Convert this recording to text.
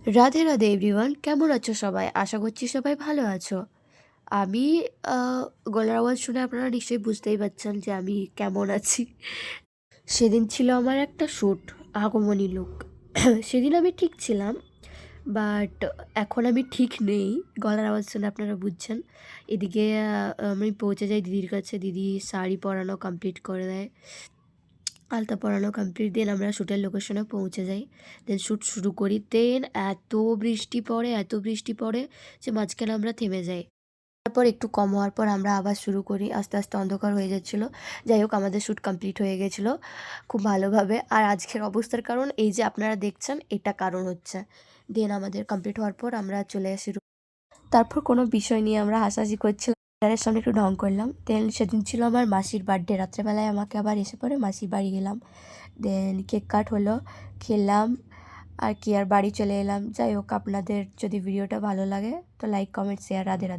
Radhe Radhe everyone, কেমন আছো সবাই? আশা করছি সবাই ভালো আছো। আমি গলার আওয়াজ শুনে আপনারা নিশ্চয়ই বুঝতেই পারছেন যে আমি কেমন আছি। সেদিন ছিল আমার একটা শ্যুট, আগমনী লুক। সেদিন আমি ঠিক ছিলাম, বাট এখন আমি ঠিক নেই। গলার আওয়াজ শুনে আপনারা বুঝছেন। এদিকে আমি পৌঁছে যাই দিদির কাছে। দিদি শাড়ি পরানো কমপ্লিট করে দেয়, আলতা পরানো কমপ্লিট। দেন আমরা শ্যুটের লোকেশনে পৌঁছে যাই। দেন শ্যুট শুরু করি। দেন এত বৃষ্টি পড়ে যে মাঝখানে আমরা থেমে যাই। তারপর একটু কম হওয়ার পর আমরা আবার শুরু করি। আস্তে আস্তে অন্ধকার হয়ে যাচ্ছিলো। যাই হোক, আমাদের শ্যুট কমপ্লিট হয়ে গেছিলো খুব ভালোভাবে। আর আজকের অবস্থার কারণ এই যে আপনারা দেখছেন, এটা কারণ হচ্ছে। দেন আমাদের কমপ্লিট হওয়ার পর আমরা চলে আসি। তারপর কোনো বিষয় নিয়ে আমরা হাসাহাসি করছিলাম। ডারের সামনে একটু ঢং করলাম। দেন সেদিন ছিল আমার মাসির বার্থডে। রাত্রেবেলায় আমাকে আবার এসে পড়ে মাসির বাড়ি গেলাম। দেন কেক কাট হলো, খেলাম আর কি, আর বাড়ি চলে এলাম। যাই হোক, আপনাদের যদি ভিডিওটা ভালো লাগে তো like, comment, share. Radhe Radhe.